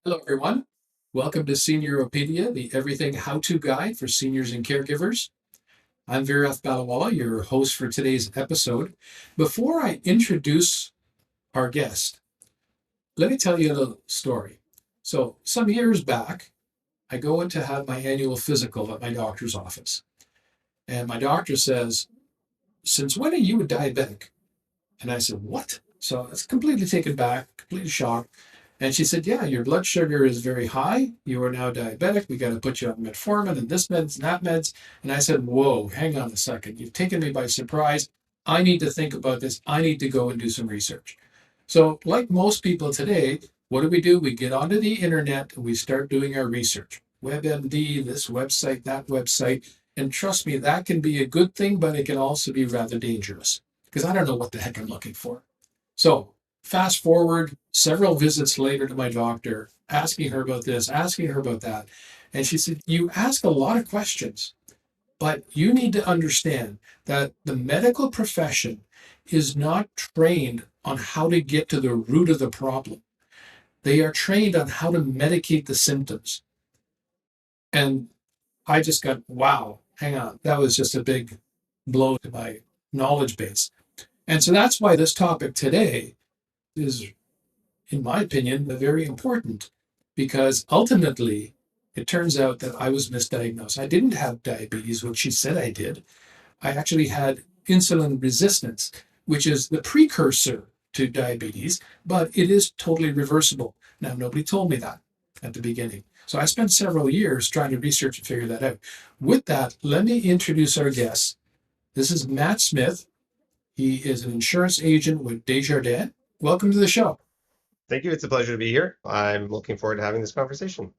Hello, everyone. Welcome to SeniorOpedia, the everything how-to guide for seniors and caregivers. I'm Viraf Baliwalla, your host for today's episode. Before I introduce our guest, let me tell you a little story. So, some years back, I go in to have my annual physical at my doctor's office. And my doctor says, "Since when are you a diabetic?" And I said, "What?" So it's completely taken back, completely shocked. And she said, "Yeah, your blood sugar is very high. You are now diabetic. We got to put you on metformin and this meds and that meds." And I said, "Whoa, hang on a second. You've taken me by surprise. I need to think about this. I need to go and do some research." So, like most people today, what do? We get onto the internet and we start doing our research. WebMD, this website, that website. And trust me, that can be a good thing, but it can also be rather dangerous because I don't know what the heck I'm looking for. So, fast forward several visits later to my doctor, asking her about this, asking her about that. And she said, "You ask a lot of questions, but you need to understand that the medical profession is not trained on how to get to the root of the problem. They are trained on how to medicate the symptoms." And I just got, wow, hang on. That was just a big blow to my knowledge base. And so that's why this topic today is, in my opinion, very important because ultimately it turns out that I was misdiagnosed. I didn't have diabetes, which she said I did. I actually had insulin resistance, which is the precursor to diabetes, but it is totally reversible. Now, nobody told me that at the beginning. So I spent several years trying to research and figure that out. With that, let me introduce our guest. This is Matt Smith. He is an insurance agent with Desjardins. Welcome to the show. Thank you. It's a pleasure to be here. I'm looking forward to having this conversation.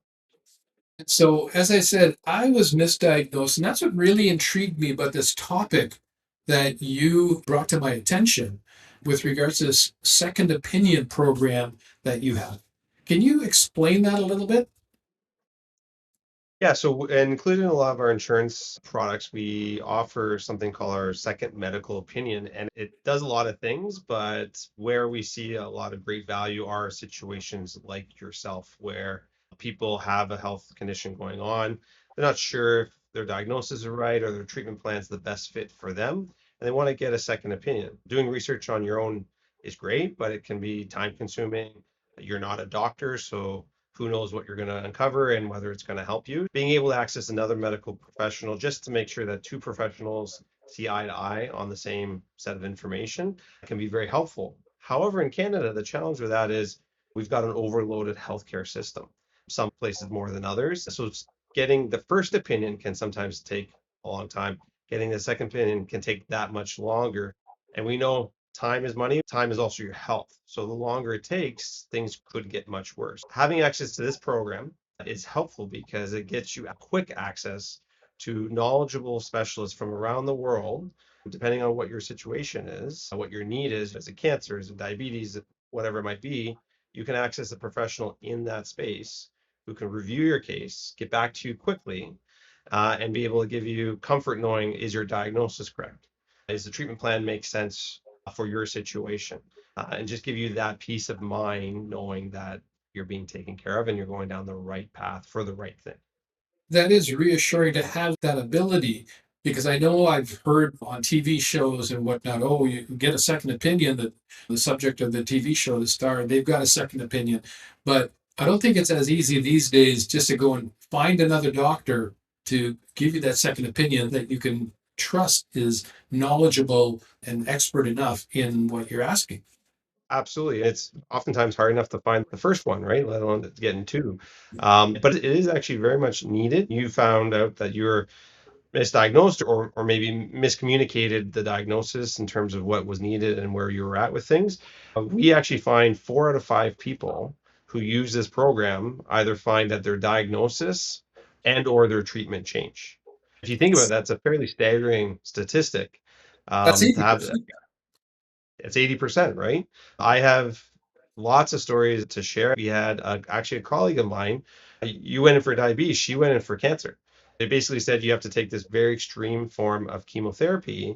So, as I said, I was misdiagnosed, and that's what really intrigued me about this topic that you brought to my attention with regards to this second opinion program that you have. Can you explain that a little bit? Yeah, so including a lot of our insurance products, we offer something called our second medical opinion, and it does a lot of things, but where we see a lot of great value are situations like yourself, where people have a health condition going on. They're not sure if their diagnosis is right or their treatment plan is the best fit for them, and they want to get a second opinion. Doing research on your own is great, but it can be time consuming. You're not a doctor, so who knows what you're going to uncover and whether it's going to help you. Being able to access another medical professional just to make sure that two professionals see eye to eye on the same set of information can be very helpful. However, in Canada, the challenge with that is we've got an overloaded healthcare system, some places more than others. So getting the first opinion can sometimes take a long time. Getting the second opinion can take that much longer. And we know time is money. Time is also your health. So the longer it takes, things could get much worse. Having access to this program is helpful because it gets you quick access to knowledgeable specialists from around the world, depending on what your situation is, what your need is it cancer, is it diabetes, whatever it might be, you can access a professional in that space who can review your case, get back to you quickly, and be able to give you comfort knowing is your diagnosis correct? Does the treatment plan make sense for your situation? And just give you that peace of mind knowing that you're being taken care of and you're going down the right path for the right thing. That is reassuring to have that ability because I know I've heard on TV shows and whatnot, oh, you can get a second opinion, that the subject of the TV show, the star, they've got a second opinion. But I don't think it's as easy these days just to go and find another doctor to give you that second opinion that you can trust is knowledgeable and expert enough in what you're asking. Absolutely. It's oftentimes hard enough to find the first one, right? Let alone to get in two. But it is actually very much needed. You found out that you're misdiagnosed or maybe miscommunicated the diagnosis in terms of what was needed and where you were at with things. We actually find 4 out of 5 people who use this program either find that their diagnosis and or their treatment change. If you think about it, that's a fairly staggering statistic. That's To have 80%. It's 80%, right? I have lots of stories to share. We had actually a colleague of mine. You went in for diabetes, she went in for cancer. They basically said you have to take this very extreme form of chemotherapy.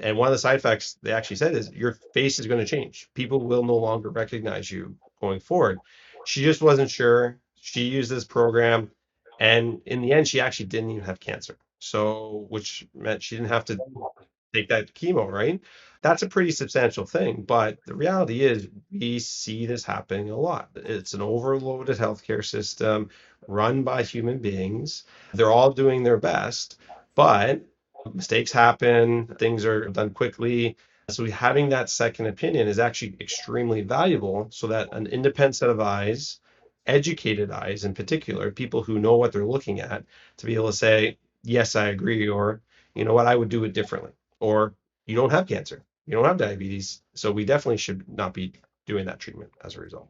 And one of the side effects they actually said is your face is going to change. People will no longer recognize you going forward. She just wasn't sure. She used this program, and in the end, she actually didn't even have cancer. So, which meant she didn't have to take that chemo, right? That's a pretty substantial thing. But the reality is, we see this happening a lot. It's an overloaded healthcare system run by human beings. They're all doing their best, but mistakes happen, things are done quickly. So having that second opinion is actually extremely valuable so that an independent set of eyes, educated eyes in particular, people who know what they're looking at, to be able to say, yes, I agree, or you know what, I would do it differently, or you don't have cancer, you don't have diabetes, so we definitely should not be doing that treatment as a result.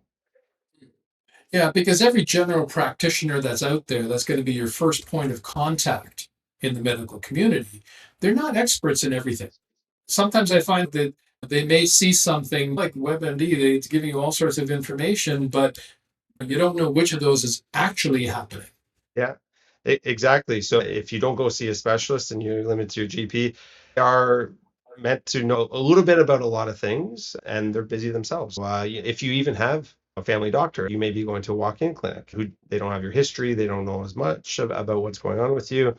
Yeah, because every general practitioner that's out there, that's going to be your first point of contact in the medical community. They're not experts in everything. Sometimes I find that they may see something like WebMD, it's giving you all sorts of information, but you don't know which of those is actually happening. Yeah, exactly. So if you don't go see a specialist and you limit to your GP, they are meant to know a little bit about a lot of things, and they're busy themselves. If you even have a family doctor, you may be going to a walk-in clinic who they don't have your history, they don't know as much about what's going on with you.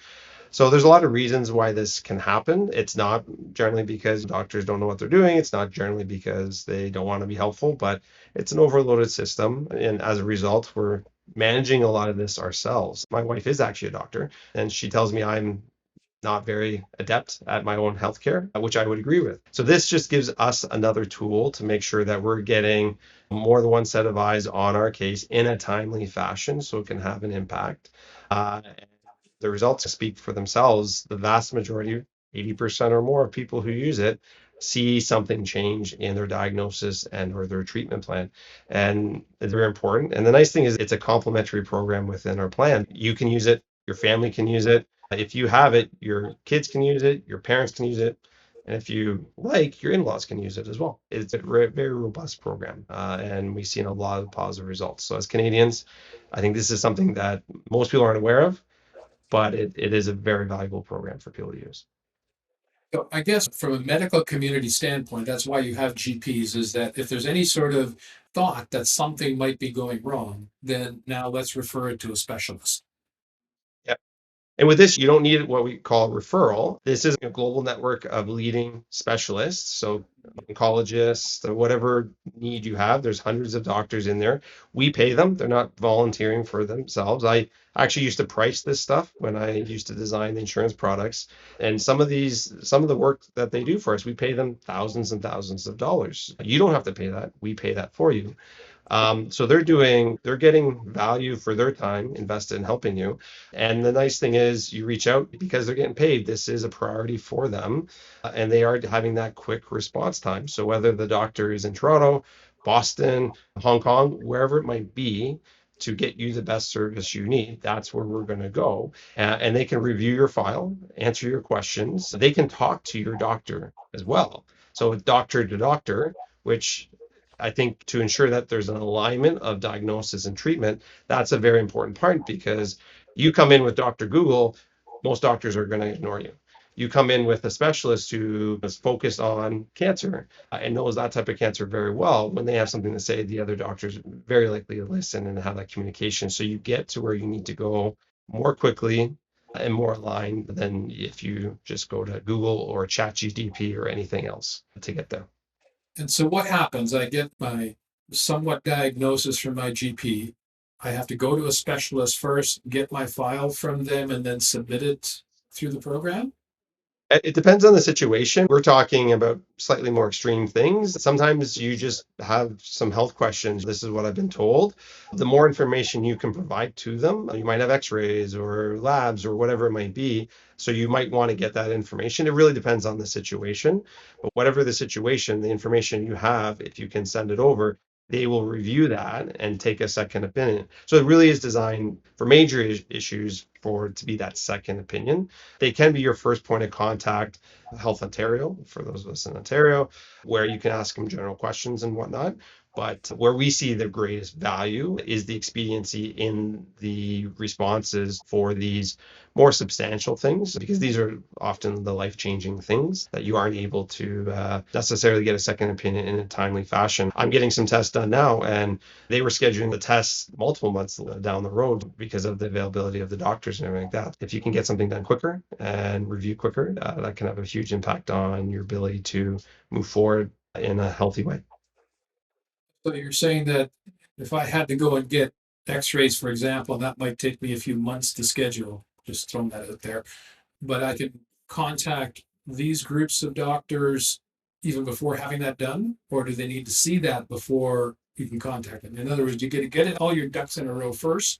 So there's a lot of reasons why this can happen. It's not generally because doctors don't know what they're doing. It's not generally because they don't want to be helpful, but it's an overloaded system. And as a result, we're managing a lot of this ourselves. My wife is actually a doctor, and she tells me I'm not very adept at my own healthcare, which I would agree with. So this just gives us another tool to make sure that we're getting more than one set of eyes on our case in a timely fashion so it can have an impact. The results speak for themselves. The vast majority, 80% or more of people who use it see something change in their diagnosis and or their treatment plan. And it's very important. And the nice thing is it's a complementary program within our plan. You can use it, your family can use it. If you have it, your kids can use it, your parents can use it. And if you like, your in-laws can use it as well. It's a very robust program, and we've seen a lot of positive results. So as Canadians, I think this is something that most people aren't aware of, but it is a very valuable program for people to use. So I guess from a medical community standpoint, that's why you have GPs, is that if there's any sort of thought that something might be going wrong, then now let's refer it to a specialist. Yeah. And with this, you don't need what we call referral. This is a global network of leading specialists. So oncologists, or whatever need you have, there's hundreds of doctors in there. We pay them. They're not volunteering for themselves. I actually used to price this stuff when I used to design the insurance products. And some of the work that they do for us, we pay them thousands and thousands of dollars. You don't have to pay that. We pay that for you. So they're getting value for their time invested in helping you. And the nice thing is you reach out because they're getting paid. This is a priority for them, and they are having that quick response time. So whether the doctor is in Toronto, Boston, Hong Kong, wherever it might be, to get you the best service you need, that's where we're going to go. And they can review your file, answer your questions. They can talk to your doctor as well. So doctor to doctor, which I think to ensure that there's an alignment of diagnosis and treatment, that's a very important part because you come in with Dr. Google, most doctors are going to ignore you. You come in with a specialist who is focused on cancer and knows that type of cancer very well. When they have something to say, the other doctors very likely to listen and have that communication. So you get to where you need to go more quickly and more aligned than if you just go to Google or ChatGPT or anything else to get there. And so what happens? I get my somewhat diagnosis from my GP. I have to go to a specialist first, get my file from them, and then submit it through the program. It depends on the situation. We're talking about slightly more extreme things. Sometimes you just have some health questions. This is what I've been told. The more information you can provide to them, you might have x-rays or labs or whatever it might be. So you might want to get that information. It really depends on the situation. But whatever the situation, the information you have, if you can send it over, they will review that and take a second opinion. So it really is designed for major issues for it to be that second opinion. They can be your first point of contact, Health Ontario, for those of us in Ontario, where you can ask them general questions and whatnot. But where we see the greatest value is the expediency in the responses for these more substantial things, because these are often the life-changing things that you aren't able to necessarily get a second opinion in a timely fashion. I'm getting some tests done now, and they were scheduling the tests multiple months down the road because of the availability of the doctors and everything like that. If you can get something done quicker and review quicker, that can have a huge impact on your ability to move forward in a healthy way. So you're saying that if I had to go and get x-rays, for example, that might take me a few months to schedule, just throwing that out there, but I can contact these groups of doctors even before having that done? Or do they need to see that before you can contact them? In other words, you get it all your ducks in a row first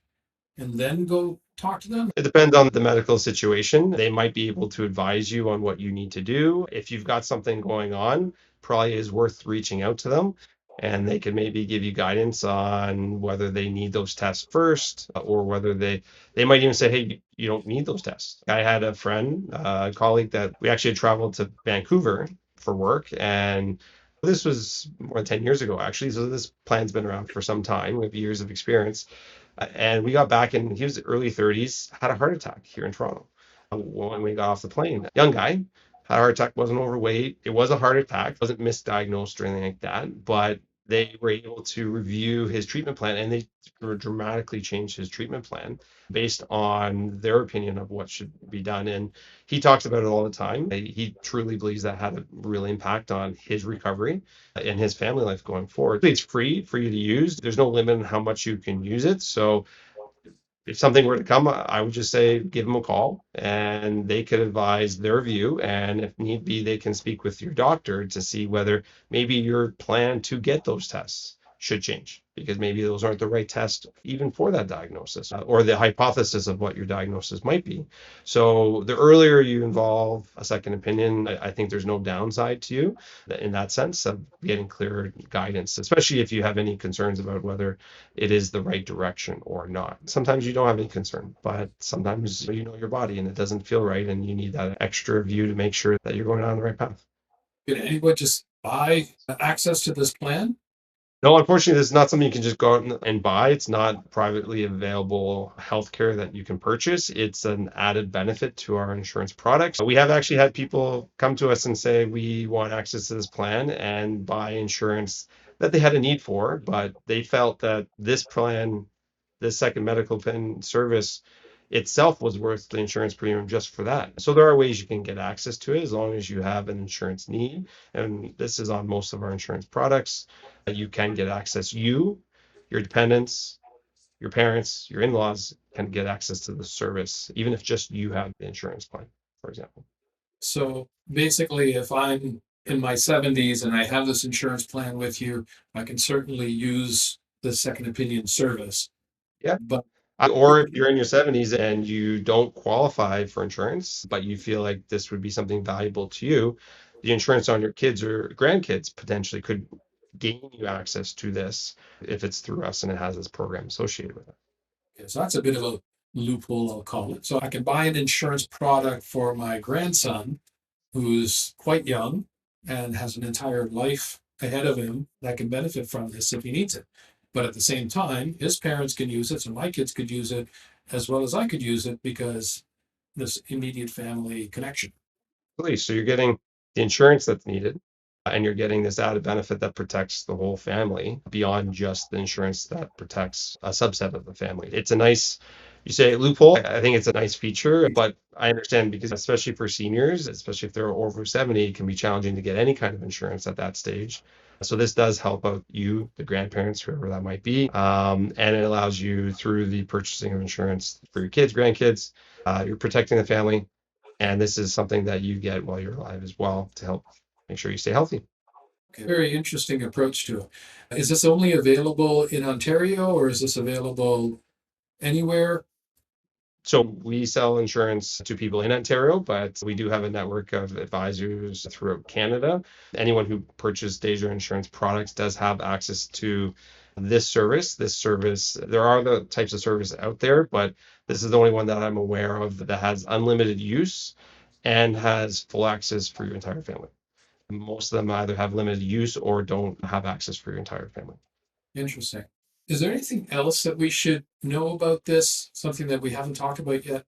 and then go talk to them? It depends on the medical situation. They might be able to advise you on what you need to do. If you've got something going on, probably is worth reaching out to them, and they can maybe give you guidance on whether they need those tests first, or whether they might even say, hey, you don't need those tests. I had a friend, a colleague, that we actually had traveled to Vancouver for work, and this was more than 10 years ago, actually. So this plan's been around for some time. We have years of experience. And we got back, and he was early 30s, had a heart attack here in Toronto. When we got off the plane, young guy, had a heart attack, wasn't overweight. It was a heart attack, wasn't misdiagnosed or anything like that, but they were able to review his treatment plan, and they dramatically changed his treatment plan based on their opinion of what should be done. And he talks about it all the time. He truly believes that had a real impact on his recovery and his family life going forward. It's free for you to use. There's no limit on how much you can use it. So if something were to come, I would just say give them a call, and they could advise their view. And if need be, they can speak with your doctor to see whether maybe your plan to get those tests should change, because maybe those aren't the right test even for that diagnosis, or the hypothesis of what your diagnosis might be. So the earlier you involve a second opinion, I think there's no downside to you in that sense of getting clear guidance, especially if you have any concerns about whether it is the right direction or not. Sometimes you don't have any concern, but sometimes you know your body and it doesn't feel right, and you need that extra view to make sure that you're going down the right path. Can anyone just buy access to this plan? No, unfortunately, this is not something you can just go out and buy. It's not privately available healthcare that you can purchase. It's an added benefit to our insurance products. We have actually had people come to us and say, we want access to this plan, and buy insurance that they had a need for, but they felt that this plan, this second medical plan service itself, was worth the insurance premium just for that. So there are ways you can get access to it as long as you have an insurance need. And this is on most of our insurance products. You can get access. You, your dependents, your parents, your in-laws can get access to the service, even if just you have the insurance plan, for example. So basically, if I'm in my 70s and I have this insurance plan with you, I can certainly use the second opinion service. Yeah. But Or if you're in your 70s and you don't qualify for insurance, but you feel like this would be something valuable to you, the insurance on your kids or grandkids potentially could gain you access to this if it's through us and it has this program associated with it. so that's a bit of a loophole, I'll call it. So I can buy an insurance product for my grandson who's quite young and has an entire life ahead of him that can benefit from this if he needs it. But at the same time, his parents can use it, so my kids could use it as well as I could use it because this immediate family connection. So you're getting the insurance that's needed, and you're getting this added benefit that protects the whole family beyond just the insurance that protects a subset of the family. It's a nice, you say loophole. I think it's a nice feature, but I understand, because especially for seniors, especially if they're over 70, it can be challenging to get any kind of insurance at that stage. So this does help out you, the grandparents, whoever that might be, and it allows you, through the purchasing of insurance for your kids, grandkids, you're protecting the family, and this is something that you get while you're alive as well to help make sure you stay healthy. Okay, very interesting approach to it. Is this only available in Ontario or is this available anywhere? So we sell insurance to people in Ontario, but we do have a network of advisors throughout Canada. Anyone who purchased Deja insurance products does have access to this service. This service, there are other types of service out there, but this is the only one that I'm aware of that has unlimited use and has full access for your entire family. Most of them either have limited use or don't have access for your entire family. Interesting. Is there anything else that we should know about this? Something that we haven't talked about yet?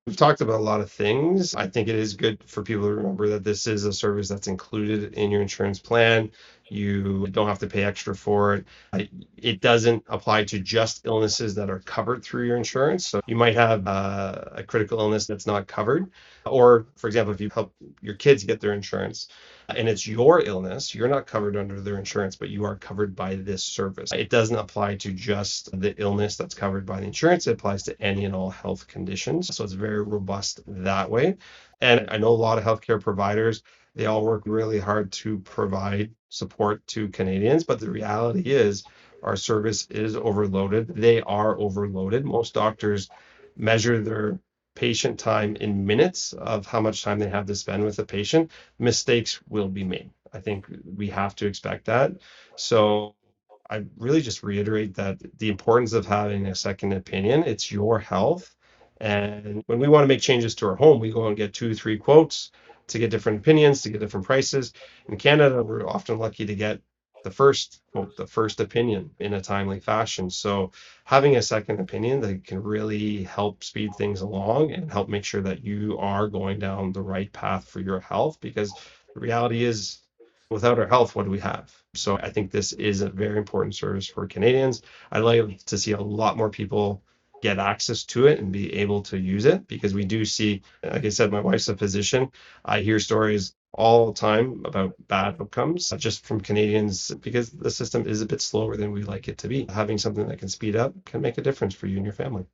We've talked about a lot of things. I think it is good for people to remember that this is a service that's included in your insurance plan. You don't have to pay extra for it. It doesn't apply to just illnesses that are covered through your insurance. So you might have a critical illness that's not covered. Or, for example, if you help your kids get their insurance and it's your illness, you're not covered under their insurance, but you are covered by this service. It doesn't apply to just the illness that's covered by the insurance. It applies to any and all health conditions. So it's very robust that way. And I know a lot of healthcare providers, they all work really hard to provide support to Canadians, but the reality is our service is overloaded. They are overloaded. Most doctors measure their patient time in minutes of how much time they have to spend with a patient. Mistakes will be made. I think we have to expect that. So I really just reiterate that the importance of having a second opinion, it's your health. And when we want to make changes to our home, we go and get 2, 3 quotes to get different opinions, to get different prices. In Canada, we're often lucky to get the first quote, the first opinion in a timely fashion. So having a second opinion that can really help speed things along and help make sure that you are going down the right path for your health, because the reality is without our health, what do we have? So I think this is a very important service for Canadians. I'd like to see a lot more people get access to it and be able to use it, because we do see, like I said, my wife's a physician. I hear stories all the time about bad outcomes just from Canadians because the system is a bit slower than we like it to be. Having something that can speed up can make a difference for you and your family.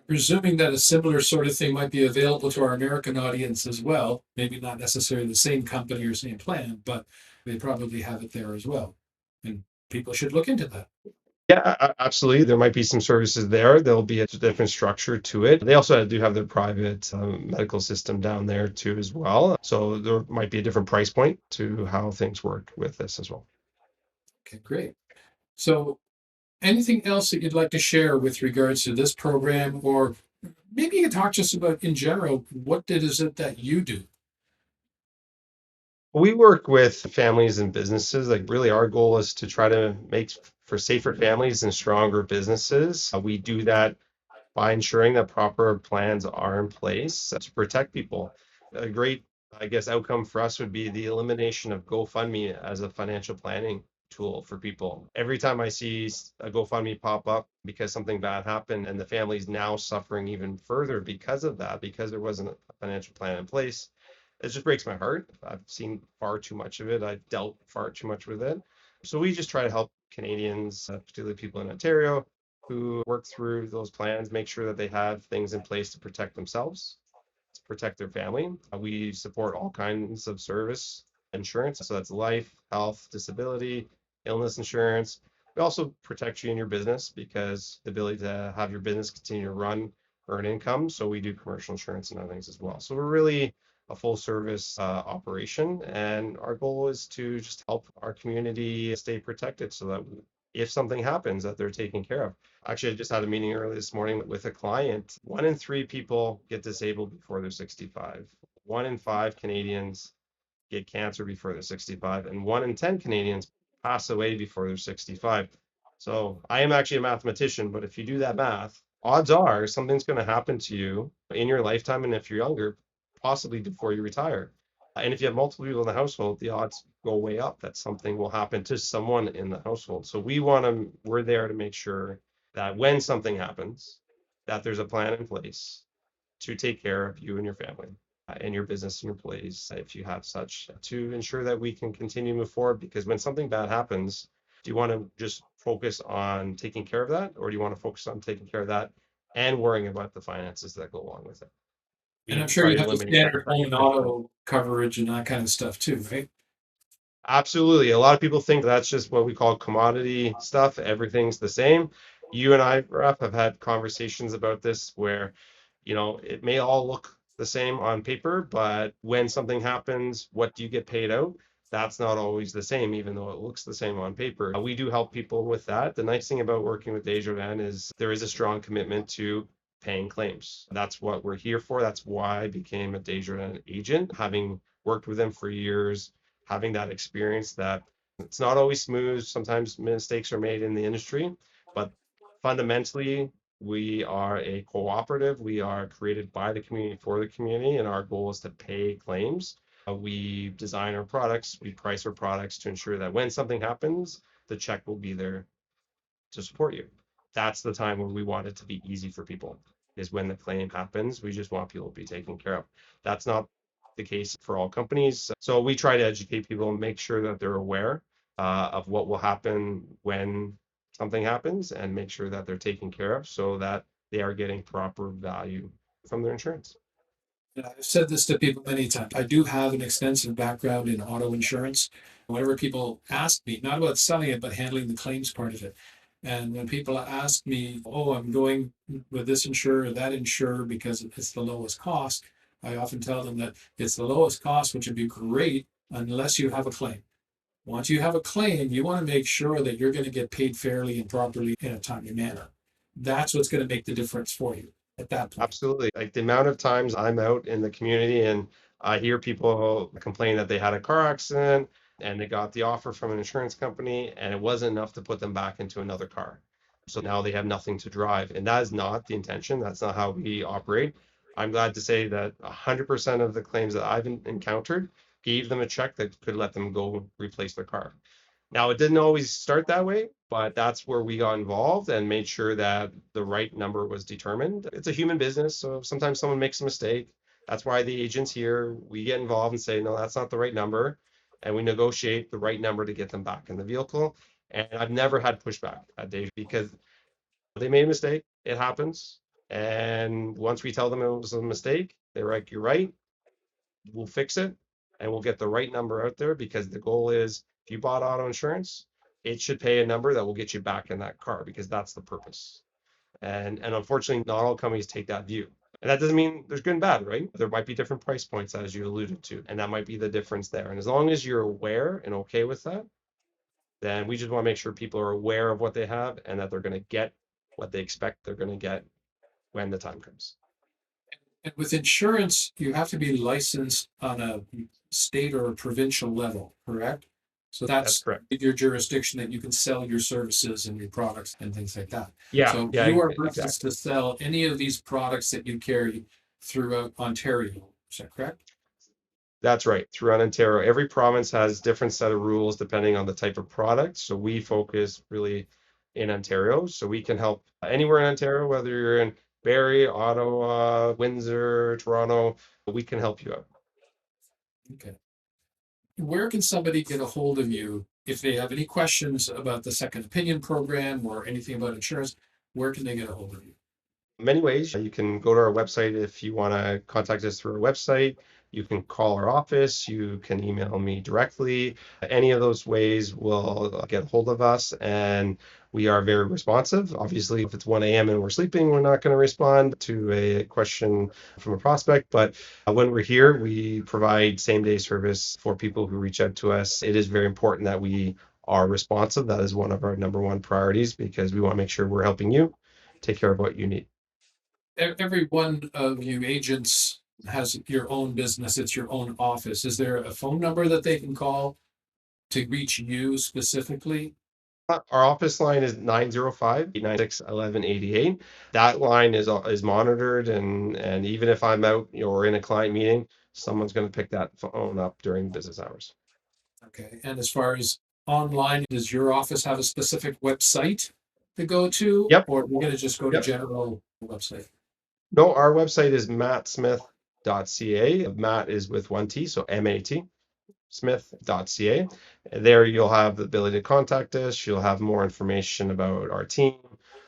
Presuming that a similar sort of thing might be available to our American audience as well, maybe not necessarily the same company or same plan, but they probably have it there as well. And people should look into that. Yeah, absolutely. There might be some services there. There'll be a different structure to it. They also do have their private medical system down there too as well. So there might be a different price point to how things work with this as well. Okay, great. So, anything else that you'd like to share with regards to this program, or maybe you could talk to us about in general, is it that you do? We work with families and businesses. Like, really, our goal is to try to make for safer families and stronger businesses. We do that by ensuring that proper plans are in place to protect people. A great, I guess, outcome for us would be the elimination of GoFundMe as a financial planning tool for people. Every time I see a GoFundMe pop up because something bad happened and the family's now suffering even further because of that, because there wasn't a financial plan in place, it just breaks my heart. I've seen far too much of it. I've dealt far too much with it. So we just try to help Canadians, particularly people in Ontario, who work through those plans, make sure that they have things in place to protect themselves, to protect their family. We support all kinds of service insurance. So that's life, health, disability, illness insurance. We also protect you in your business because the ability to have your business continue to run, earn income. So we do commercial insurance and other things as well. So we're really a full service operation. And our goal is to just help our community stay protected so that if something happens, that they're taken care of. Actually, I just had a meeting early this morning with a client. 1 in 3 people get disabled before they're 65. 1 in 5 Canadians get cancer before they're 65, and 1 in 10 Canadians pass away before they're 65. So I am actually a mathematician, but if you do that math, odds are something's going to happen to you in your lifetime, and if you're younger, possibly before you retire. And if you have multiple people in the household, the odds go way up that something will happen to someone in the household. So we're there to make sure that when something happens, that there's a plan in place to take care of you and your family and your business and employees, if you have such, to ensure that we can continue to move forward. Because when something bad happens, do you want to just focus on taking care of that, or do you want to focus on taking care of that and worrying about the finances that go along with it? And We I'm sure try you to have the eliminate that standard part. home and auto coverage and that kind of stuff too, right? Absolutely. A lot of people think that's just what we call commodity stuff. Everything's the same. You and I, Raf, have had conversations about this where, it may all look the same on paper, but when something happens, what do you get paid out? That's not always the same, even though it looks the same on paper. We do help people with that. The nice thing about working with Desjardins is there is a strong commitment to paying claims. That's what we're here for. That's why I became a Desjardins agent, having worked with them for years, having that experience that it's not always smooth. Sometimes mistakes are made in the industry, but fundamentally, we are a cooperative. We are created by the community for the community, and our goal is to pay claims. We design our products, we price our products to ensure that when something happens, the check will be there to support you. That's the time where we want it to be easy for people, is when the claim happens. We just want people to be taken care of. That's not the case for all companies. So we try to educate people and make sure that they're aware of what will happen when something happens and make sure that they're taken care of so that they are getting proper value from their insurance. And I've said this to people many times. I do have an extensive background in auto insurance. Whenever people ask me, not about selling it, but handling the claims part of it. And when people ask me, oh, I'm going with this insurer or that insurer because it's the lowest cost, I often tell them that it's the lowest cost, which would be great unless you have a claim. Once you have a claim, you want to make sure that you're going to get paid fairly and properly in a timely manner. That's what's going to make the difference for you at that point. Absolutely. Like the amount of times I'm out in the community and I hear people complain that they had a car accident and they got the offer from an insurance company and it wasn't enough to put them back into another car. So now they have nothing to drive. And that is not the intention. That's not how we operate. I'm glad to say that 100% of the claims that I've encountered gave them a check that could let them go replace their car. Now, it didn't always start that way, but that's where we got involved and made sure that the right number was determined. It's a human business, so sometimes someone makes a mistake. That's why the agents here, we get involved and say, no, that's not the right number. And we negotiate the right number to get them back in the vehicle. And I've never had pushback at Dave because they made a mistake. It happens. And once we tell them it was a mistake, they're like, you're right, we'll fix it and we'll get the right number out there because the goal is if you bought auto insurance, it should pay a number that will get you back in that car because that's the purpose. And unfortunately, not all companies take that view. And that doesn't mean there's good and bad, right? There might be different price points as you alluded to, and that might be the difference there. And as long as you're aware and okay with that, then we just want to make sure people are aware of what they have and that they're going to get what they expect they're going to get when the time comes. And with insurance, you have to be licensed on a state or a provincial level, correct? So That's that's correct. your jurisdiction that you can sell your services and your products and things like that. Yeah, So yeah, you are licensed exactly. to sell any of these products that you carry throughout Ontario. Is that correct? That's right. Throughout Ontario, every province has different set of rules depending on the type of product. So we focus really in Ontario. So we can help anywhere in Ontario, whether you're in Barrie, Ottawa, Windsor, Toronto, we can help you out. Okay. Where can somebody get a hold of you if they have any questions about the second opinion program or anything about insurance? Where can they get a hold of you? Many ways. You can go to our website if you want to contact us through our website. You can call our office. You can email me directly. Any of those ways will get hold of us, and we are very responsive. Obviously, if it's 1 a.m. and we're sleeping, we're not going to respond to a question from a prospect. But when we're here, we provide same day service for people who reach out to us. It is very important that we are responsive. That is one of our number one priorities because we want to make sure we're helping you take care of what you need. Every one of you agents has your own business, it's your own office. Is there a phone number that they can call to reach you specifically? Our office line is 905-896-1188. That line is monitored and even if I'm out, or in a client meeting, someone's going to pick that phone up during business hours. Okay, and as far as online, does your office have a specific website to go to, Yep, or we're gonna just go to yep. general website? No, our website is mattsmith.ca. Matt is with one T, so MAT. Smith.ca. There you'll have the ability to contact us. You'll have more information about our team,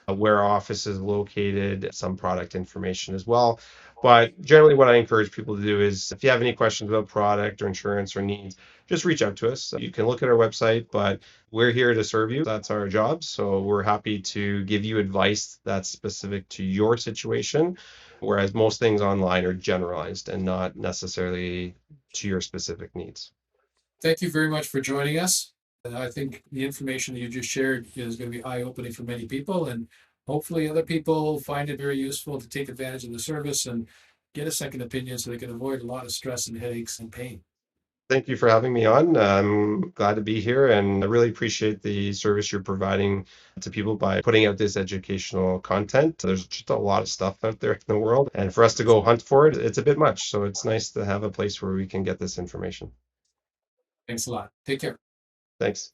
where our office is located, some product information as well. But generally, what I encourage people to do is if you have any questions about product or insurance or needs, just reach out to us. You can look at our website, but we're here to serve you. That's our job. So we're happy to give you advice that's specific to your situation, whereas most things online are generalized and not necessarily to your specific needs. Thank you very much for joining us. I think the information that you just shared is gonna be eye-opening for many people, and hopefully other people find it very useful to take advantage of the service and get a second opinion so they can avoid a lot of stress and headaches and pain. Thank you for having me on. I'm glad to be here, and I really appreciate the service you're providing to people by putting out this educational content. There's just a lot of stuff out there in the world, and for us to go hunt for it, it's a bit much. So it's nice to have a place where we can get this information. Thanks a lot. Take care. Thanks.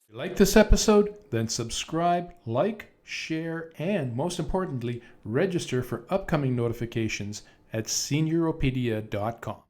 If you like this episode, then subscribe, like, share, and most importantly, register for upcoming notifications at SeniorOpedia.com.